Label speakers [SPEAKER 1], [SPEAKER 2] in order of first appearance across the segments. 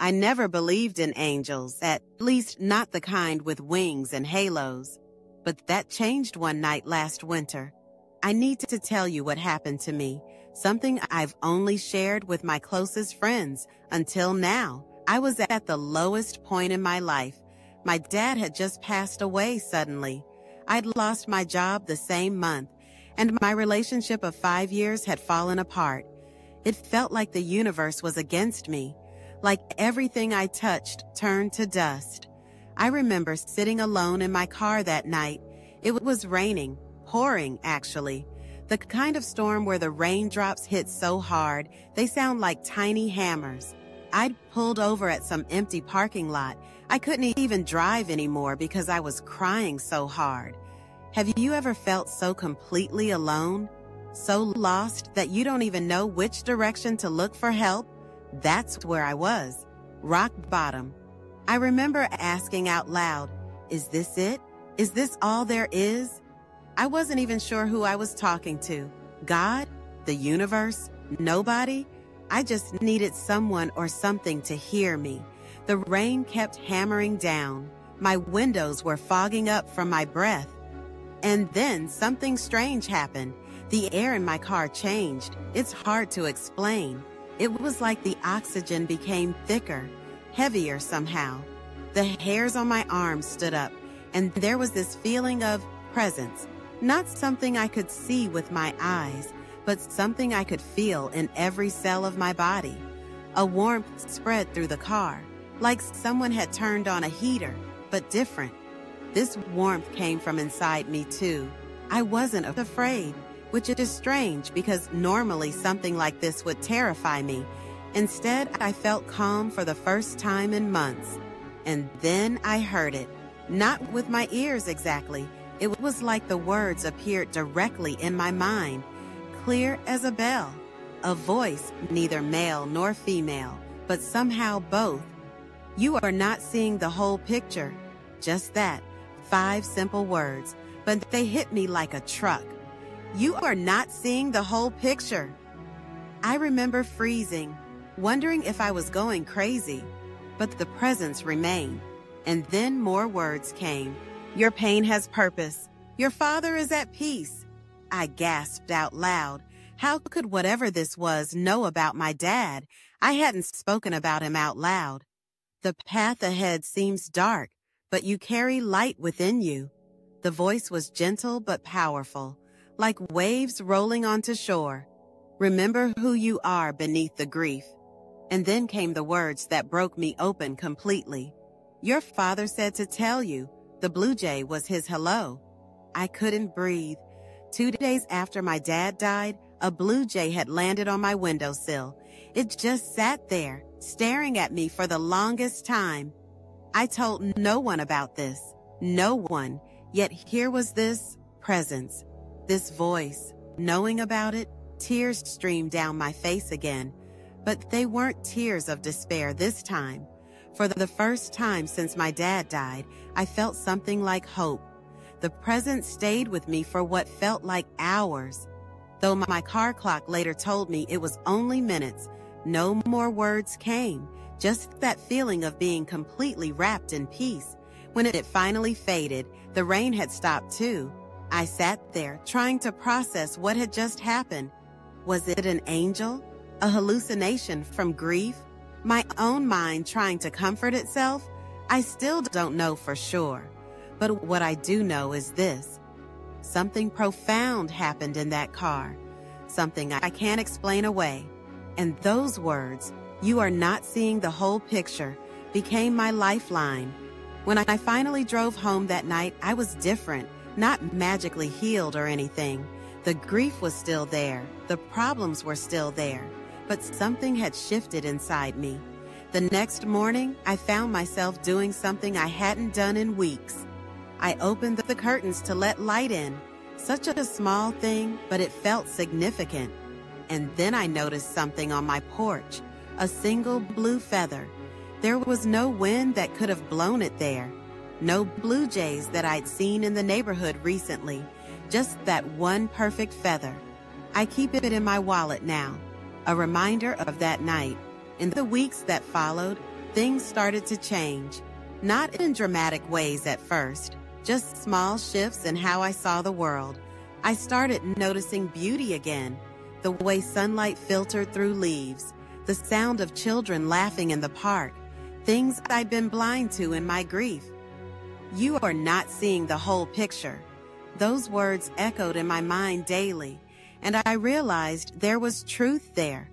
[SPEAKER 1] I never believed in angels, at least not the kind with wings and halos. But that changed one night last winter. I need to tell you what happened to me, something I've only shared with my closest friends until now. I was at the lowest point in my life. My dad had just passed away suddenly. I'd lost my job the same month, and my relationship of 5 years had fallen apart. It felt like the universe was against me, like everything I touched turned to dust. I remember sitting alone in my car that night. It was raining, pouring actually. The kind of storm where the raindrops hit so hard, they sound like tiny hammers. I'd pulled over at some empty parking lot. I couldn't even drive anymore because I was crying so hard. Have you ever felt so completely alone? So lost that you don't even know which direction to look for help? That's where I was. Rock bottom. I remember asking out loud, "Is this it? Is this all there is?" I wasn't even sure who I was talking to. God? The universe? Nobody? I just needed someone or something to hear me. The rain kept hammering down. My windows were fogging up from my breath. And then something strange happened. The air in my car changed. It's hard to explain. It was like the oxygen became thicker, heavier somehow. The hairs on my arms stood up, and there was this feeling of presence. Not something I could see with my eyes, but something I could feel in every cell of my body. A warmth spread through the car, like someone had turned on a heater, but different. This warmth came from inside me too. I wasn't afraid, which is strange because normally something like this would terrify me. Instead, I felt calm for the first time in months. And then I heard it. Not with my ears exactly. It was like the words appeared directly in my mind, clear as a bell. A voice, neither male nor female, but somehow both. "You are not seeing the whole picture." Just that. 5 simple words, but they hit me like a truck. You are not seeing the whole picture. I remember freezing, wondering if I was going crazy, but the presence remained. And then more words came. Your pain has purpose. Your father is at peace. I gasped out loud. How could whatever this was know about my dad? I hadn't spoken about him out loud. The path ahead seems dark, but you carry light within you. The voice was gentle but powerful, like waves rolling onto shore. Remember who you are beneath the grief. And then came the words that broke me open completely. Your father said to tell you, the blue jay was his hello. I couldn't breathe. 2 days after my dad died, a blue jay had landed on my windowsill. It just sat there, staring at me for the longest time. I told no one about this, no one, yet here was this presence, this voice. Knowing about it, tears streamed down my face again, but they weren't tears of despair this time. For the first time since my dad died, I felt something like hope. The presence stayed with me for what felt like hours. Though my car clock later told me it was only minutes, no more words came. Just that feeling of being completely wrapped in peace. When it finally faded, the rain had stopped too. I sat there, trying to process what had just happened. Was it an angel? A hallucination from grief? My own mind trying to comfort itself? I still don't know for sure. But what I do know is this. Something profound happened in that car. Something I can't explain away. And those words, "You are not seeing the whole picture," became my lifeline. When I finally drove home that night, I was different, not magically healed or anything. The grief was still there. The problems were still there. But something had shifted inside me. The next morning, I found myself doing something I hadn't done in weeks. I opened the curtains to let light in. Such a small thing, but it felt significant. And then I noticed something on my porch. A single blue feather. There was no wind that could have blown it there. No blue jays that I'd seen in the neighborhood recently. Just that one perfect feather. I keep it in my wallet now. A reminder of that night. In the weeks that followed, things started to change. Not in dramatic ways at first, just small shifts in how I saw the world. I started noticing beauty again, the way sunlight filtered through leaves, the sound of children laughing in the park, things I'd been blind to in my grief. You are not seeing the whole picture. Those words echoed in my mind daily, and I realized there was truth there.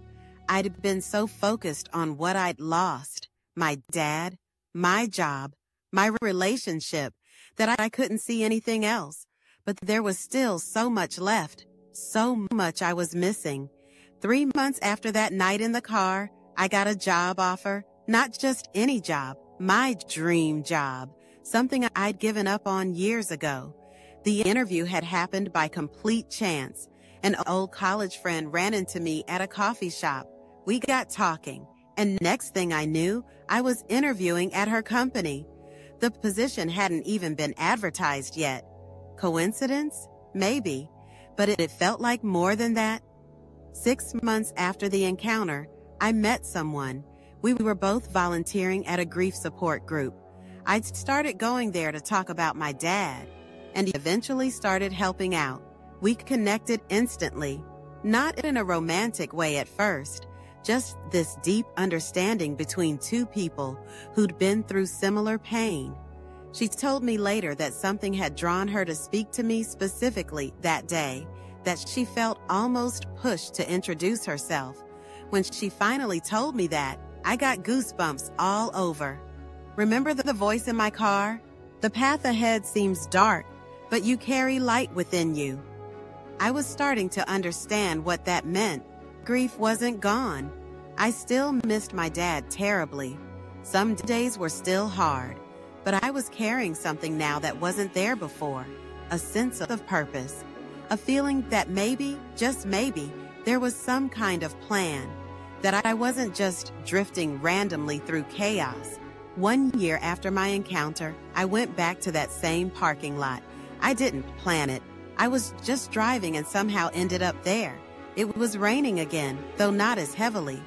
[SPEAKER 1] I'd been so focused on what I'd lost, my dad, my job, my relationship, that I couldn't see anything else. But there was still so much left, so much I was missing. 3 months after that night in the car, I got a job offer, not just any job, my dream job, something I'd given up on years ago. The interview had happened by complete chance. An old college friend ran into me at a coffee shop. We got talking, and next thing I knew, I was interviewing at her company. The position hadn't even been advertised yet. Coincidence? Maybe. But it felt like more than that. 6 months after the encounter, I met someone. We were both volunteering at a grief support group. I'd started going there to talk about my dad, and eventually started helping out. We connected instantly, not in a romantic way at first, just this deep understanding between two people who'd been through similar pain. She told me later that something had drawn her to speak to me specifically that day, that she felt almost pushed to introduce herself. When she finally told me that, I got goosebumps all over. Remember the voice in my car? The path ahead seems dark, but you carry light within you. I was starting to understand what that meant. Grief wasn't gone. I still missed my dad terribly. Some days were still hard, but I was carrying something now that wasn't there before, a sense of purpose, a feeling that maybe, just maybe, there was some kind of plan, that I wasn't just drifting randomly through chaos. 1 year after my encounter, I went back to that same parking lot. I didn't plan it. I was just driving and somehow ended up there. It was raining again, though not as heavily.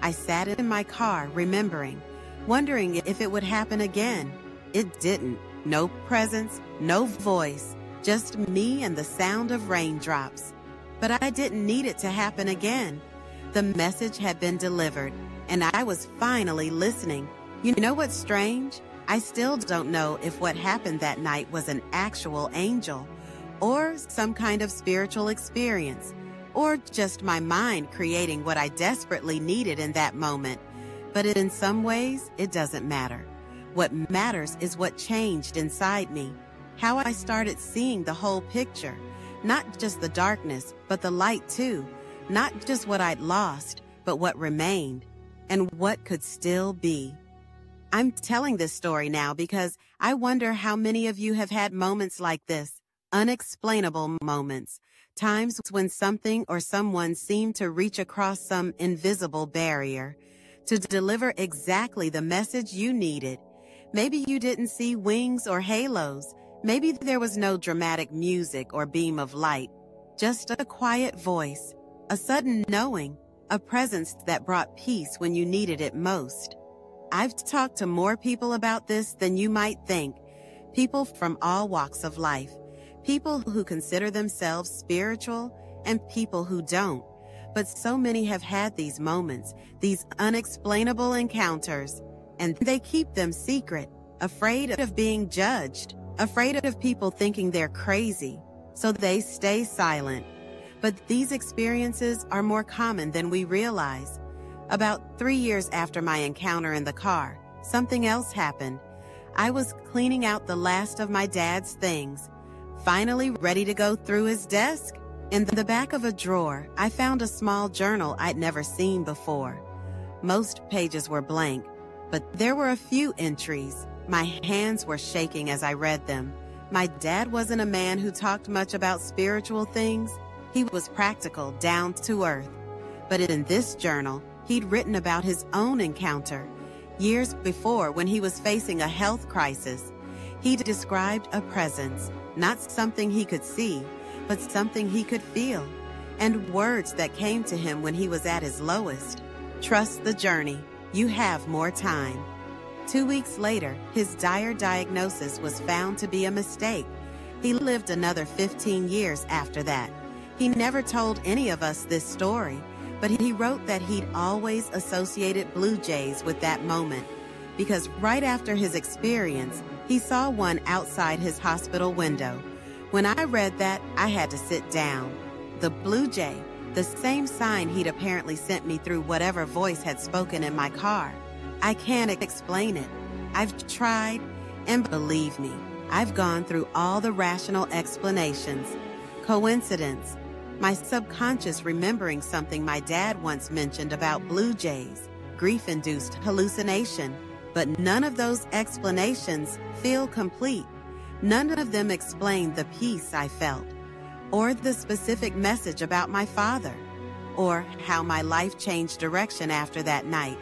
[SPEAKER 1] I sat in my car, remembering, wondering if it would happen again. It didn't. No presence, no voice, just me and the sound of raindrops. But I didn't need it to happen again. The message had been delivered, and I was finally listening. You know what's strange? I still don't know if what happened that night was an actual angel, or some kind of spiritual experience, or just my mind creating what I desperately needed in that moment. But in some ways, it doesn't matter. What matters is what changed inside me, how I started seeing the whole picture, not just the darkness, but the light too, not just what I'd lost, but what remained, and what could still be. I'm telling this story now because I wonder how many of you have had moments like this, unexplainable moments, times when something or someone seemed to reach across some invisible barrier to deliver exactly the message you needed. Maybe you didn't see wings or halos. Maybe there was no dramatic music or beam of light, just a quiet voice, a sudden knowing, a presence that brought peace when you needed it most. I've talked to more people about this than you might think, people from all walks of life, people who consider themselves spiritual and people who don't. But so many have had these moments, these unexplainable encounters, and they keep them secret, afraid of being judged, afraid of people thinking they're crazy, so they stay silent. But these experiences are more common than we realize. About 3 years after my encounter in the car, something else happened. I was cleaning out the last of my dad's things, finally ready to go through his desk. In the back of a drawer, I found a small journal I'd never seen before. Most pages were blank, but there were a few entries. My hands were shaking as I read them. My dad wasn't a man who talked much about spiritual things. He was practical, down to earth. But in this journal, he'd written about his own encounter. Years before, when he was facing a health crisis, he'd described a presence, not something he could see, but something he could feel, and words that came to him when he was at his lowest. Trust the journey. You have more time. 2 weeks later, his dire diagnosis was found to be a mistake. He lived another 15 years after that. He never told any of us this story, but he wrote that he'd always associated blue jays with that moment, because right after his experience, he saw one outside his hospital window. When I read that, I had to sit down. The blue jay, the same sign he'd apparently sent me through whatever voice had spoken in my car. I can't explain it. I've tried, and believe me, I've gone through all the rational explanations. Coincidence? My subconscious remembering something my dad once mentioned about blue jays, grief-induced hallucination. But none of those explanations feel complete. None of them explain the peace I felt, or the specific message about my father, or how my life changed direction after that night.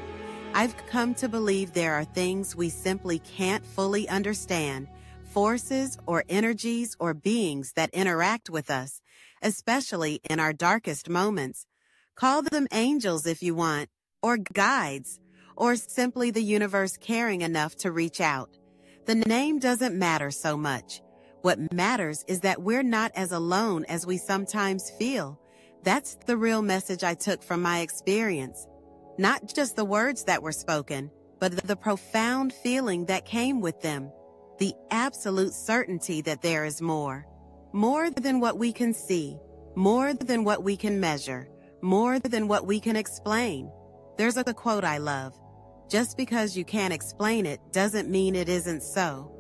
[SPEAKER 1] I've come to believe there are things we simply can't fully understand, forces or energies or beings that interact with us, especially in our darkest moments. Call them angels if you want, or guides, or simply the universe caring enough to reach out. The name doesn't matter so much. What matters is that we're not as alone as we sometimes feel. That's the real message I took from my experience. Not just the words that were spoken, but the profound feeling that came with them. The absolute certainty that there is more. More than what we can see. More than what we can measure. More than what we can explain. There's a quote I love. Just because you can't explain it doesn't mean it isn't so.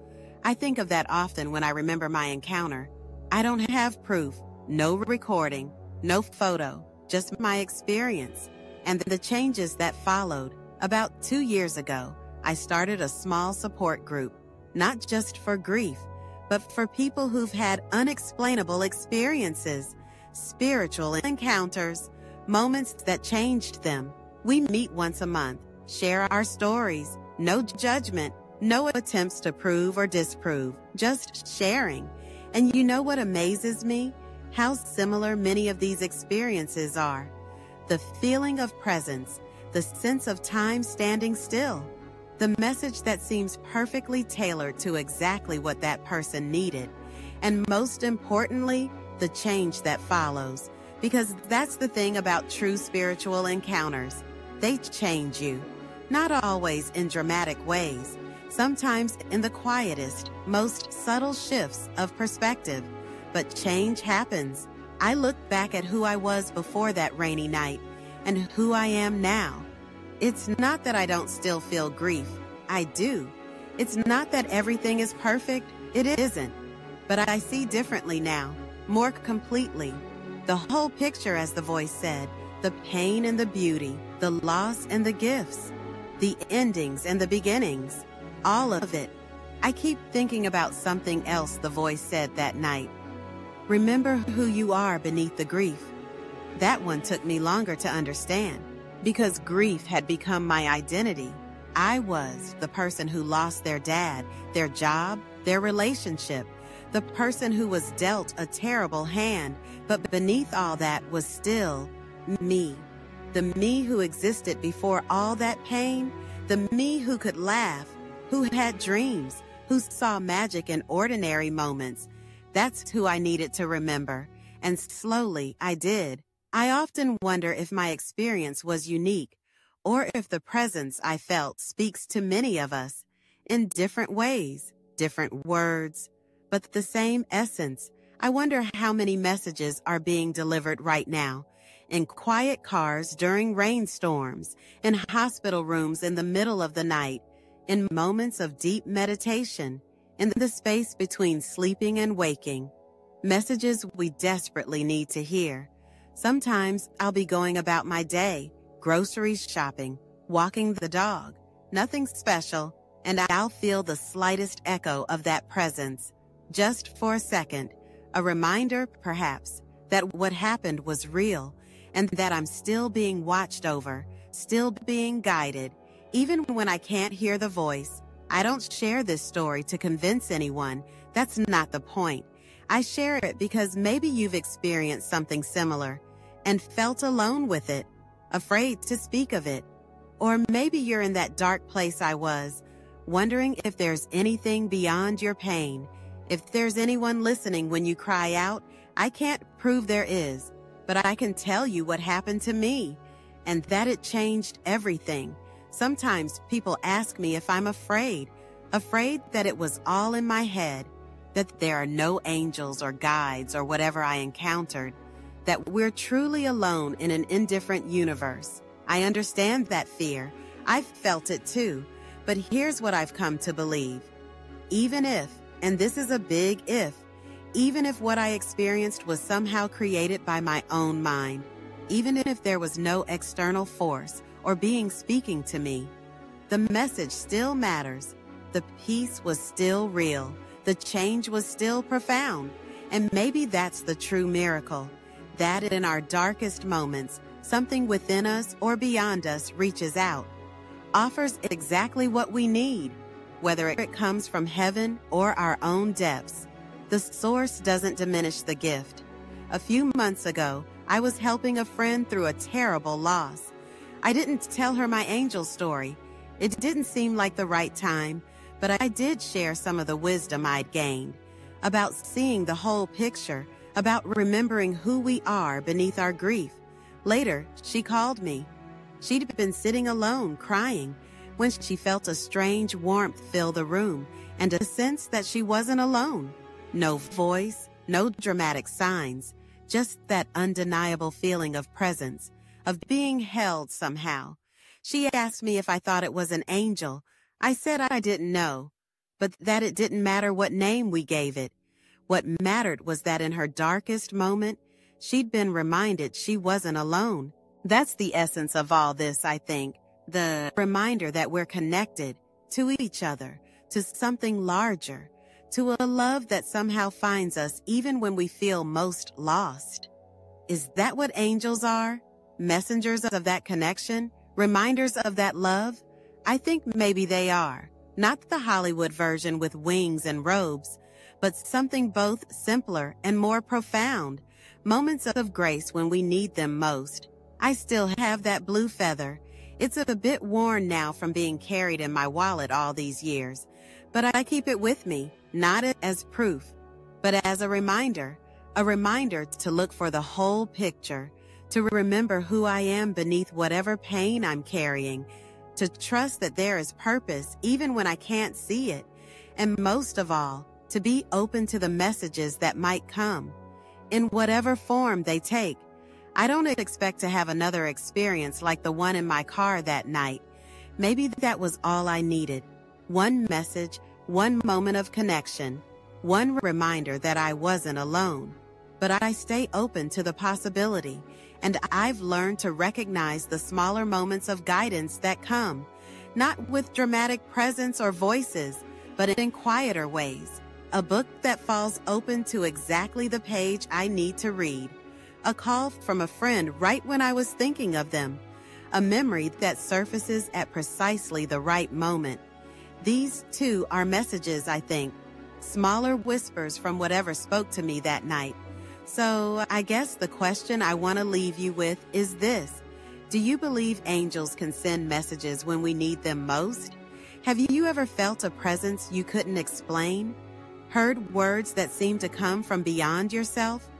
[SPEAKER 1] I think of that often when I remember my encounter. I don't have proof, no recording, no photo, just my experience. And the changes that followed. About 2 years ago, I started a small support group, not just for grief, but for people who've had unexplainable experiences, spiritual encounters, moments that changed them. We meet once a month, share our stories, no judgment, no attempts to prove or disprove, just sharing. And you know what amazes me? How similar many of these experiences are. The feeling of presence, the sense of time standing still, the message that seems perfectly tailored to exactly what that person needed, and most importantly, the change that follows. Because that's the thing about true spiritual encounters. They change you. Not always in dramatic ways, sometimes in the quietest, most subtle shifts of perspective. But change happens. I look back at who I was before that rainy night and who I am now. It's not that I don't still feel grief. I do. It's not that everything is perfect. It isn't. But I see differently now, more completely. The whole picture, as the voice said, the pain and the beauty, the loss and the gifts, the endings and the beginnings, all of it. I keep thinking about something else the voice said that night. Remember who you are beneath the grief. That one took me longer to understand, because grief had become my identity. I was the person who lost their dad, their job, their relationship, the person who was dealt a terrible hand, but beneath all that was still me. The me who existed before all that pain, the me who could laugh, who had dreams, who saw magic in ordinary moments. That's who I needed to remember, and slowly I did. I often wonder if my experience was unique, or if the presence I felt speaks to many of us in different ways, different words, but the same essence. I wonder how many messages are being delivered right now, in quiet cars during rainstorms, in hospital rooms in the middle of the night, in moments of deep meditation, in the space between sleeping and waking. Messages we desperately need to hear. Sometimes I'll be going about my day, grocery shopping, walking the dog, nothing special, and I'll feel the slightest echo of that presence. Just for a second, a reminder, perhaps, that what happened was real, and that I'm still being watched over, still being guided, even when I can't hear the voice. I don't share this story to convince anyone. That's not the point. I share it because maybe you've experienced something similar and felt alone with it, afraid to speak of it. Or maybe you're in that dark place I was, wondering if there's anything beyond your pain. If there's anyone listening when you cry out, I can't prove there is, but I can tell you what happened to me, and that it changed everything. Sometimes people ask me if I'm afraid that it was all in my head, that there are no angels or guides or whatever I encountered, that we're truly alone in an indifferent universe. I understand that fear. I've felt it too, but here's what I've come to believe. Even if, and this is a big if, even if what I experienced was somehow created by my own mind, even if there was no external force or being speaking to me, the message still matters. The peace was still real. The change was still profound. And maybe that's the true miracle, that in our darkest moments, something within us or beyond us reaches out, offers exactly what we need, whether it comes from heaven or our own depths. The source doesn't diminish the gift. A few months ago, I was helping a friend through a terrible loss. I didn't tell her my angel story. It didn't seem like the right time, but I did share some of the wisdom I'd gained about seeing the whole picture, about remembering who we are beneath our grief. Later, she called me. She'd been sitting alone, crying, when she felt a strange warmth fill the room and a sense that she wasn't alone. No voice, no dramatic signs, just that undeniable feeling of presence, of being held somehow. She asked me if I thought it was an angel. I said I didn't know, but that it didn't matter what name we gave it. What mattered was that in her darkest moment, she'd been reminded she wasn't alone. That's the essence of all this, I think. The reminder that we're connected to each other, to something larger, to a love that somehow finds us even when we feel most lost. Is that what angels are? Messengers of that connection? Reminders of that love? I think maybe they are. Not the Hollywood version with wings and robes, but something both simpler and more profound. Moments of grace when we need them most. I still have that blue feather. It's a bit worn now from being carried in my wallet all these years, but I keep it with me, not as proof, but as a reminder to look for the whole picture, to remember who I am beneath whatever pain I'm carrying, to trust that there is purpose even when I can't see it, and most of all, to be open to the messages that might come, in whatever form they take. I don't expect to have another experience like the one in my car that night. Maybe that was all I needed. One message, one moment of connection, one reminder that I wasn't alone. But I stay open to the possibility, and I've learned to recognize the smaller moments of guidance that come, not with dramatic presence or voices, but in quieter ways. A book that falls open to exactly the page I need to read. A call from a friend right when I was thinking of them. A memory that surfaces at precisely the right moment. These, too, are messages, I think. Smaller whispers from whatever spoke to me that night. So I guess the question I want to leave you with is this. Do you believe angels can send messages when we need them most? Have you ever felt a presence you couldn't explain? Heard words that seemed to come from beyond yourself?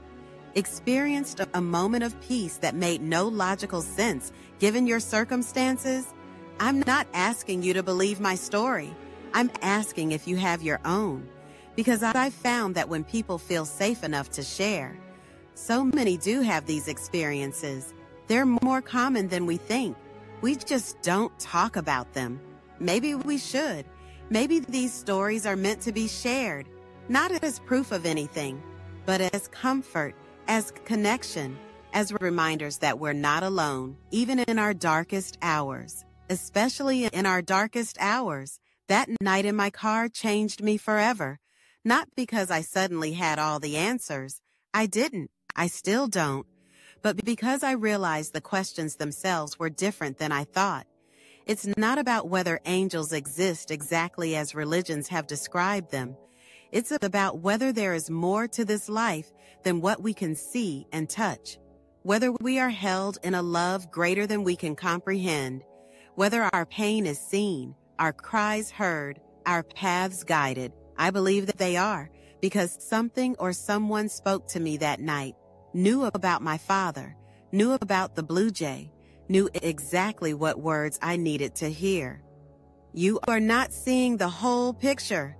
[SPEAKER 1] Experienced a moment of peace that made no logical sense given your circumstances? I'm not asking you to believe my story. I'm asking if you have your own. Because I've found that when people feel safe enough to share, so many do have these experiences. They're more common than we think. We just don't talk about them. Maybe we should. Maybe these stories are meant to be shared, not as proof of anything, but as comfort, as connection, as reminders that we're not alone, even in our darkest hours. Especially in our darkest hours. That night in my car changed me forever. Not because I suddenly had all the answers. I didn't. I still don't. But because I realized the questions themselves were different than I thought. It's not about whether angels exist exactly as religions have described them. It's about whether there is more to this life than what we can see and touch. Whether we are held in a love greater than we can comprehend. Whether our pain is seen, our cries heard, our paths guided. I believe that they are, because something or someone spoke to me that night, knew about my father, knew about the blue jay, knew exactly what words I needed to hear. You are not seeing the whole picture.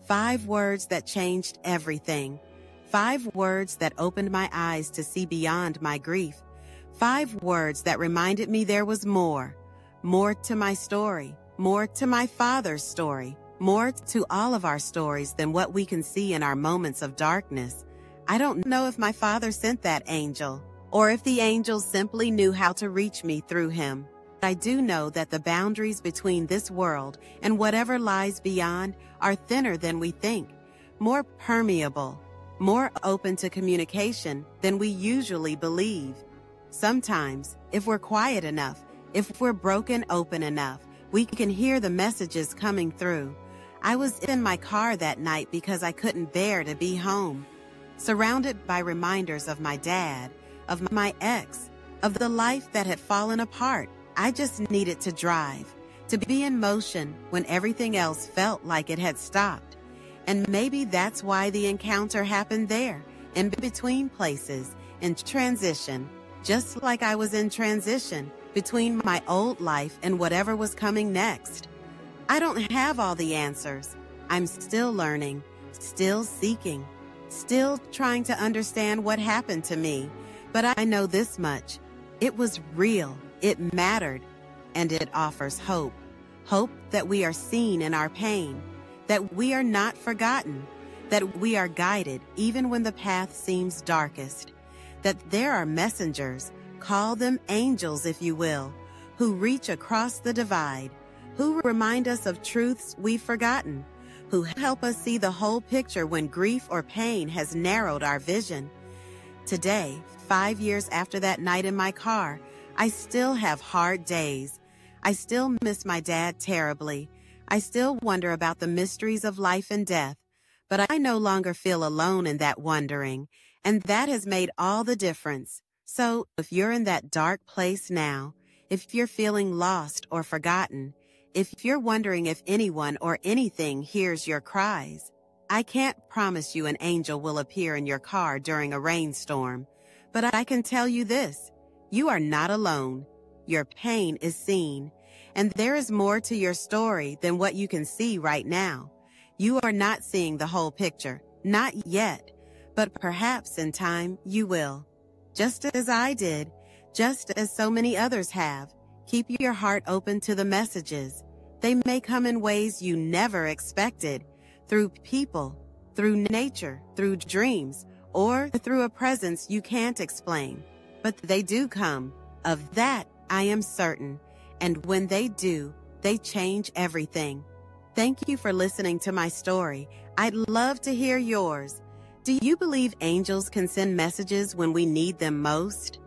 [SPEAKER 1] 5 words that changed everything. 5 words that opened my eyes to see beyond my grief. 5 words that reminded me there was more. More to my story, more to my father's story, more to all of our stories than what we can see in our moments of darkness. I don't know if my father sent that angel, or if the angel simply knew how to reach me through him. I do know that the boundaries between this world and whatever lies beyond are thinner than we think, more permeable, more open to communication than we usually believe. Sometimes, if we're quiet enough, if we're broken open enough, we can hear the messages coming through. I was in my car that night because I couldn't bear to be home, surrounded by reminders of my dad, of my ex, of the life that had fallen apart. I just needed to drive, to be in motion when everything else felt like it had stopped. And maybe that's why the encounter happened there, in between places, in transition, just like I was in transition between my old life and whatever was coming next. I don't have all the answers. I'm still learning, still seeking, still trying to understand what happened to me. But I know this much. It was real, it mattered, and it offers hope. Hope that we are seen in our pain, that we are not forgotten, that we are guided even when the path seems darkest, that there are messengers, call them angels if you will, who reach across the divide, who remind us of truths we've forgotten, who help us see the whole picture when grief or pain has narrowed our vision. Today, 5 years after that night in my car, I still have hard days. I still miss my dad terribly. I still wonder about the mysteries of life and death, but I no longer feel alone in that wondering, and that has made all the difference. So, if you're in that dark place now, if you're feeling lost or forgotten, if you're wondering if anyone or anything hears your cries, I can't promise you an angel will appear in your car during a rainstorm, but I can tell you this: you are not alone. Your pain is seen, and there is more to your story than what you can see right now. You are not seeing the whole picture, not yet, but perhaps in time you will. Just as I did, just as so many others have. Keep your heart open to the messages. They may come in ways you never expected, through people, through nature, through dreams, or through a presence you can't explain. But they do come. Of that, I am certain. And when they do, they change everything. Thank you for listening to my story. I'd love to hear yours. Do you believe angels can send messages when we need them most?